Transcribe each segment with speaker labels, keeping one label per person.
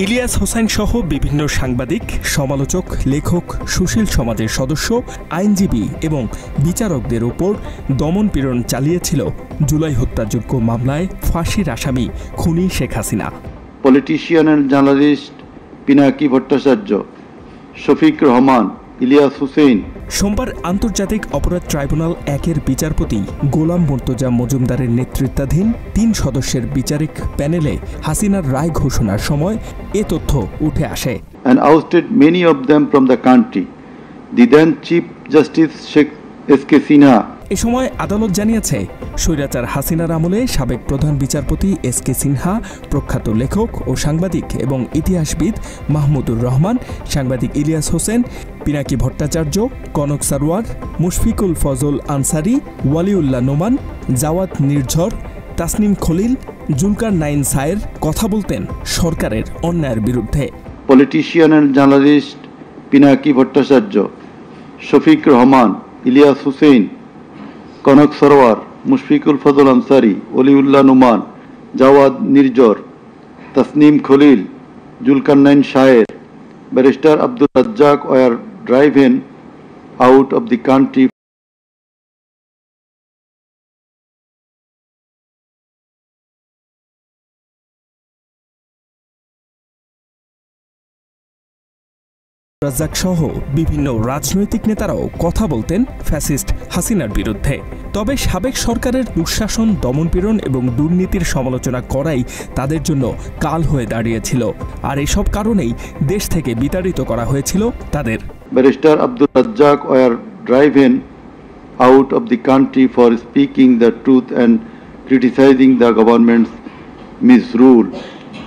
Speaker 1: ইলিয়াস হোসেন সহ বিভিন্ন সাংবাদিক, সমালোচক, লেখক, সুশীল সমাজের সদস্য, আইনজীবী এবং বিচারকদের উপর দমন-পীড়ন চালিয়েছিল জুলাই হত্যাযোগ্য মামলায় ফাঁসির আসামি খুনি Sheikh Hasina.
Speaker 2: Politician and journalist Pinaki Bhattacharya, Shafiq Rahman, Ilias Hossain.
Speaker 1: সোমবার আন্তর্জাতিক অপরাধ ট্রাইব্যুনাল 1-এর বিচারপতি গোলাম মুর্তজা মজুমদারের নেতৃত্বাধীন 3 সদস্যের বিচারিক প্যানেলে হাসিনার রায় ঘোষণার সময় এ তথ্য উঠে আসে।
Speaker 2: And ousted many of them from the country. The then Chief Justice Sheikh S.K. Sinha.
Speaker 1: এ সময় আদালত জানিয়েছে, স্বৈরাচার হাসিনার আমলে সাবেক প্রধান বিচারপতি এস.কে. সিনহা, প্রখ্যাত লেখক ও সাংবাদিক এবং ইতিহাসবিদ মাহমুদুর রহমান, সাংবাদিক ইলিয়াস হোসেন, পিনাকি ভট্টাচার্য, কনক সারোয়ার, মুশফিকুল ফজল আনসারি, ওয়ালিউল্লাহ নোমান, জাওয়াদ নির্ঝর, তাসনিম খলিল, জুলকারনাইন সায়ের কথা বলতেন সরকারের অন্যায়ের বিরুদ্ধে।
Speaker 2: Politician and journalist Pinaki Bhattacharya, Shafiq Rahman, Ilias Hossain, Kanak Sarwar, Mushfiqul Fazal Ansari, Waliullah Noman, Jawad Nirjhor, Tasneem Khalil, Zulkarnain Saer, barrister Abdur Razzak were driven out of the country.
Speaker 1: Razzak সহ বিভিন্ন রাজনৈতিক নেতারাও কথা বলতেন ফ্যাসিস্ট হাসিনার বিরুদ্ধে। তবে সাবেক সরকারের দুঃশাসন, দমনপীড়ন এবং দুর্নীতির সমালোচনা করাই তাদের জন্য কাল হয়ে দাঁড়িয়েছিল, আর এসব কারণেই দেশ থেকে বিতাড়িত করা হয়েছিল তাদের।
Speaker 2: Barrister Abdur Razzak were driven out of the country for speaking the truth and criticizing the government's misrule,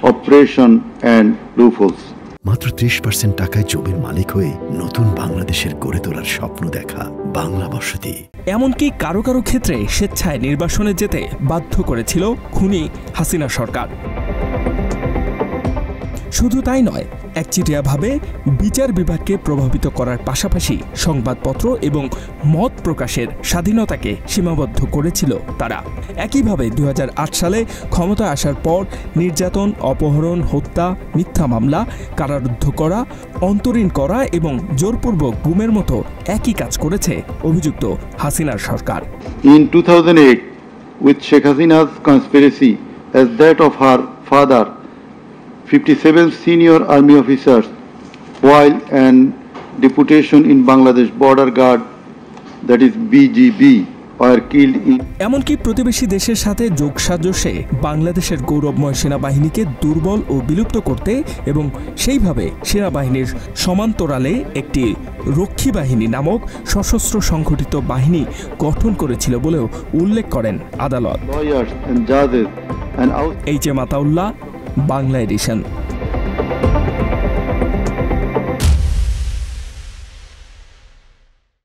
Speaker 2: oppression and loopholes.
Speaker 3: মাত্র 30% টাকায় জমির মালিক হয়ে নতুন বাংলাদেশের গড়ে তোলার স্বপ্ন দেখা বাংলা বসতি।
Speaker 1: এমনকি কারো কারো ক্ষেত্রে স্বেচ্ছায় নির্বাসনে যেতে বাধ্য করেছিল খুনি হাসিনা সরকার। শুধু তাই নয়, একচেটিয়াভাবে বিচার বিভাগকে প্রভাবিত করার পাশাপাশি সংবাদপত্র এবং মত প্রকাশের স্বাধীনতাকে সীমাবদ্ধ করেছিল তারা। একইভাবে 2008 সালে ক্ষমতা আসার পর নির্যাতন, অপহরণ, হত্যা, মিথ্যা মামলা, কারারুদ্ধ করা, অন্তরীণ করা এবং জোরপূর্বক গুমের মতো একই কাজ করেছে অভিযুক্ত হাসিনার সরকার।
Speaker 2: In 2008, with Sheikh Hasina's conspiracy as that of her father, 57 senior army officers, while an deputation in Bangladesh Border Guard, that is BGB, were killed in.
Speaker 1: এমনকি প্রতিবেশী দেশের সাথে যোগসাজশে বাংলাদেশের গৌরবময় সেনাবাহিনীকে দুর্বল ও বিলুপ্ত করতে এবং সেইভাবে সেনাবাহিনীর সমান্তরালে একটি রক্ষী বাহিনী নামক সশস্ত্র সংগঠিত বাহিনী গঠন করেছিল বলেও উল্লেখ করেন আদালত।
Speaker 2: Lawyers and judges and
Speaker 1: H M Ataullah, Bangla addition.